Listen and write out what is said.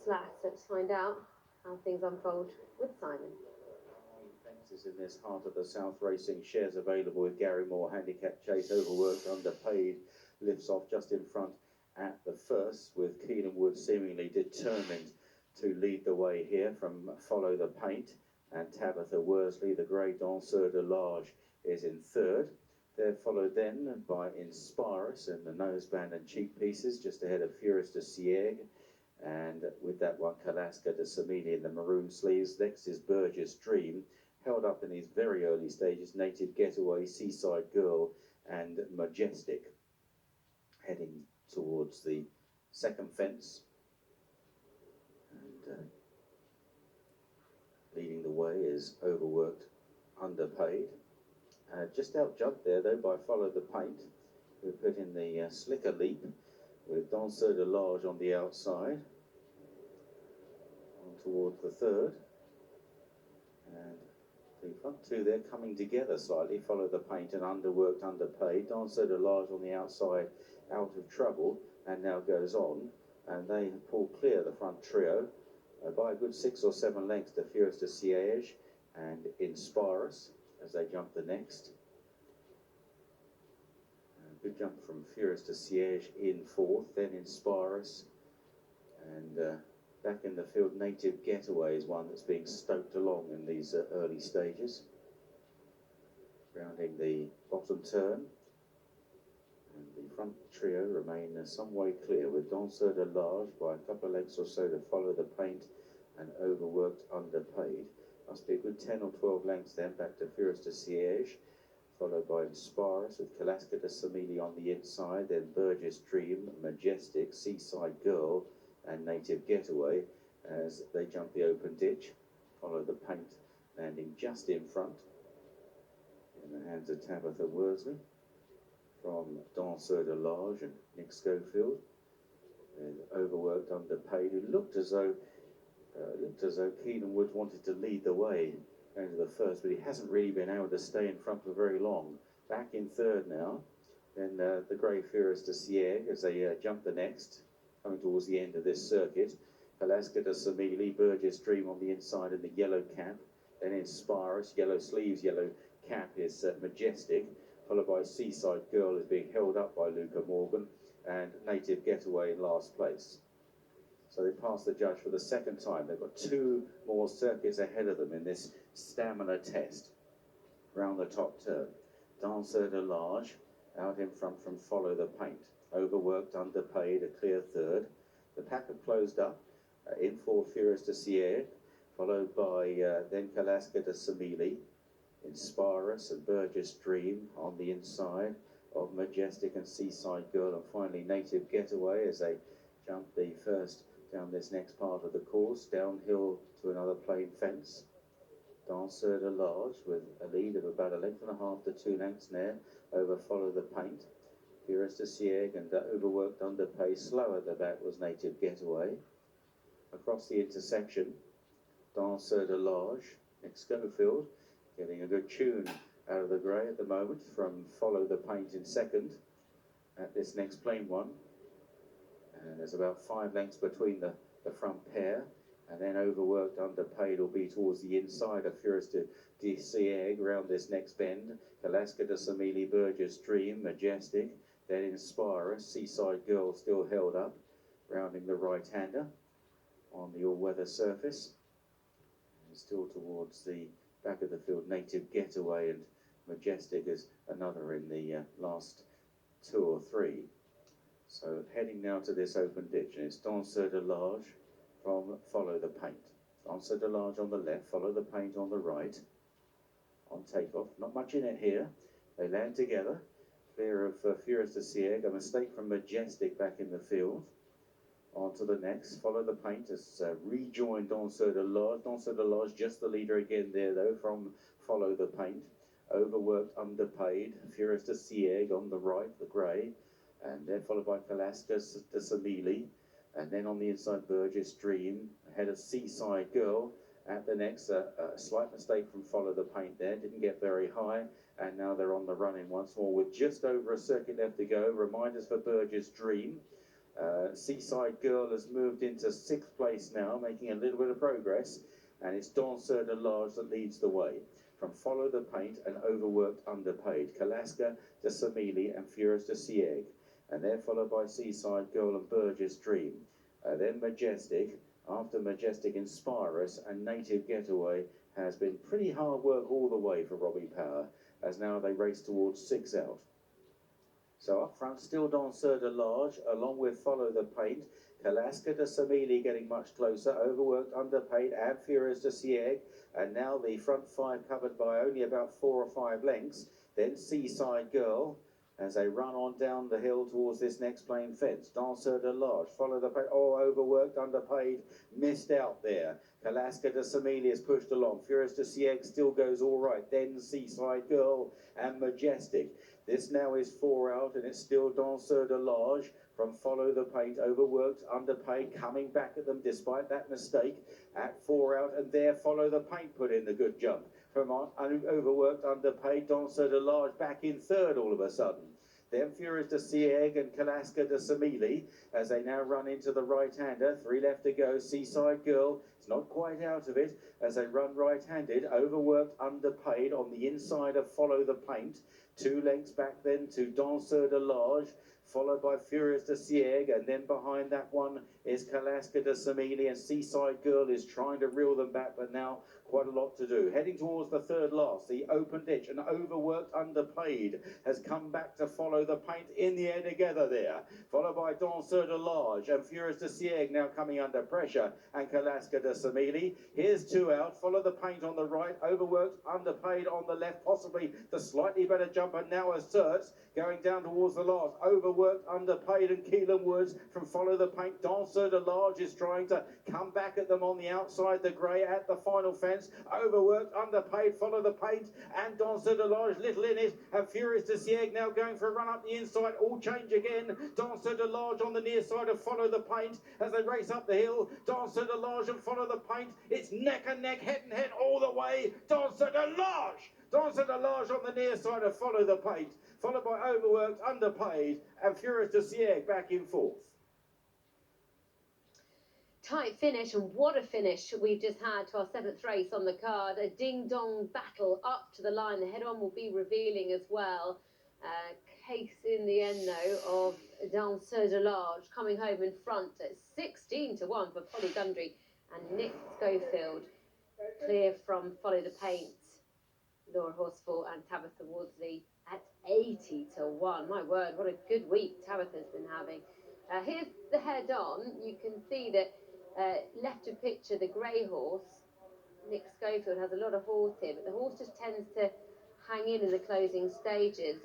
last lap. Let's find out how things unfold with Simon. Fences in this Heart of the South Racing. Shares available with Gary Moore. Handicap chase, overworked, underpaid. Lifts off just in front at the first, with Keenan Wood seemingly determined to lead the way here from Follow the Paint. And Tabitha Worsley, the grey Danseur de Large, is in third. They're followed then by Inspire Us and the Noseband and Cheap Pieces, just ahead of Furious de Sieg. And with that one, Kalaska de Samini in the maroon sleeves. Next is Burgess Dream, held up in these very early stages. Native Getaway, Seaside Girl, and Majestic. Heading towards the second fence. And leading the way is Overworked, Underpaid. Just out-jumped there, though, by Follow the Paint, who put in the slicker leap, with Danseur de Large on the outside. On towards the third. And the front two there coming together slightly. Follow the Paint and Underworked, Underpaid. Danseur de Large on the outside, out of trouble, and now goes on. And they pull clear the front trio by a good 6 or 7 lengths to Furious de Siege and Inspire Us as they jump the next. Good jump from Furious de Siege in fourth, then Inspire Us. And back in the field, Native Getaway is one that's being stoked along in these early stages. Rounding the bottom turn. And the front trio remain some way clear, with Danseur de Large by a couple of lengths or so to Follow the Paint and Overworked, Underpaid. Must be a good 10 or 12 lengths then back to Furious de Siege, followed by Inspire Us with Kalaska de Samili on the inside, then Burgess Dream, Majestic, Seaside Girl and Native Getaway as they jump the open ditch. Follow the Paint landing just in front in the hands of Tabitha Worsley from Danseur de Large and Nick Schofield, with Overworked, Underpaid, who looked as though Keenan Wood wanted to lead the way going to the first, but he hasn't really been able to stay in front for very long. Back in third now. Then the grey Furious de Sieg as they jump the next, coming towards the end of this circuit. Kalaska de Samili, Burgess Dream on the inside in the yellow cap. Then Inspire Us, yellow sleeves, yellow cap is Majestic, followed by Seaside Girl is being held up by Luca Morgan, and Native Getaway in last place. So they pass the judge for the second time. They've got 2 more circuits ahead of them in this stamina test. Round the top turn. Danseur de Large out in front from Follow the Paint. Overworked, Underpaid, a clear third. The pack have closed up. In for Furious de Sieg, followed by then Kalaska de Samili, Inspire Us and Burgess Dream on the inside of Majestic and Seaside Girl, and finally Native Getaway as they jump the first down this next part of the course, downhill to another plain fence. Danseur de Large with a lead of about 1.5 to 2 lengths there over Follow the Paint. Furious de Sieg and Overworked, Underpaid. Slow at the back was Native Getaway. Across the intersection, Danseur de Large, Nick Schofield, getting a good tune out of the grey at the moment from Follow the Paint in second at this next plain one. And there's about 5 lengths between the front pair. And then Overworked, Underpaid will be towards the inside of Furious de Sieg around this next bend. Kalaska de Samili, Burgess Dream, Majestic. Then Inspire Us, Seaside Girl still held up, rounding the right-hander on the all-weather surface. And still towards the back of the field, Native Getaway and Majestic is another in the last 2 or 3. So heading now to this open ditch, and it's Danseur de Large from Follow the Paint. Danseur de Large on the left, Follow the Paint on the right. On takeoff, not much in it here. They land together, clear of Furious de Sieg. A mistake from Majestic back in the field. On to the next, Follow the Paint has rejoined Danseur de Large. Danseur de Large just the leader again there though from Follow the Paint. Overworked, Underpaid, Furious de Sieg on the right, the grey. And then followed by Kalaska de Samili, and then on the inside Burgess Dream, ahead of Seaside Girl. At the next, a slight mistake from Follow the Paint there, didn't get very high, and now they're on the run in once more with just over a circuit left to go. Reminders for Burgess Dream, Seaside Girl has moved into 6th place now, making a little bit of progress, and it's Danseur de Large that leads the way. From Follow the Paint and Overworked Underpaid, Kalaska de Samili and Furious de Sieg, and they're followed by Seaside Girl and Burgess Dream. Then Majestic. After Majestic, Inspire Us and Native Getaway has been pretty hard work all the way for Robbie Power, as now they race towards 6 out. So up front, still Danseur de Large, along with Follow the Paint, Kalaska de Samili getting much closer, Overworked, Underpaid, and Furious de Sieg, and now the front 5 covered by only about 4 or 5 lengths. Then Seaside Girl, as they run on down the hill towards this next plain fence. Danseur de Large, Follow the Paint, Overworked, Underpaid, missed out there. Kalaska de Samili is pushed along. Furious de Sieg still goes all right. Then Seaside Girl and Majestic. This now is 4 out, and it's still Danseur de Large from Follow the Paint, Overworked, Underpaid, coming back at them despite that mistake at 4 out, and there Follow the Paint put in the good jump. From Overworked, Underpaid, Danseur de Large back in 3rd all of a sudden. Then Furious de Sieg and Kalaska de Samili as they now run into the right-hander. 3 left to go. Seaside Girl is not quite out of it as they run right-handed. Overworked, Underpaid on the inside of Follow the Paint. 2 lengths back then to Danseur de Large, followed by Furious de Sieg, and then behind that one is Kalaska de Samili, and Seaside Girl is trying to reel them back, but now quite a lot to do. Heading towards the 3rd last, the open ditch, and Overworked, Underpaid has come back to Follow the Paint in the air together there, followed by Danseur de Large and Furious de Sieg now coming under pressure, and Kalaska de Samili. Here's 2 out, Follow the Paint on the right, Overworked, Underpaid on the left, possibly the slightly better jumper now asserts, going down towards the last. Overworked, Underpaid and Keelan Woods from Follow the Paint. Danseur de Large is trying to come back at them on the outside, the grey at the final fence. Overworked, Underpaid, Follow the Paint, and Danseur de Large little in it, and Furious de Sieg now going for a run up the inside. All change again. Danseur de Large on the near side of Follow the Paint as they race up the hill. Danseur de Large and Follow the Paint. It's neck and neck, head and head all the way. Danseur de Large! Danseur de Large on the near side of Follow the Paint, followed by Overworked, Underpaid, and Furious de Sieg back in 4th. Tight finish, and what a finish we've just had to our 7th race on the card. A ding-dong battle up to the line. The head-on will be revealing as well. Case in the end, though, of Danseur de Large coming home in front at 16 to 1 for Polly Gundry, and Nick Schofield clear from Follow the Paint, Laura Horsfall and Tabitha Wardsley at 80 to 1. My word, what a good week Tabitha's been having. Here's the head-on. You can see that left of picture, the grey horse, Nick Schofield, has a lot of horse here, but the horse just tends to hang in the closing stages.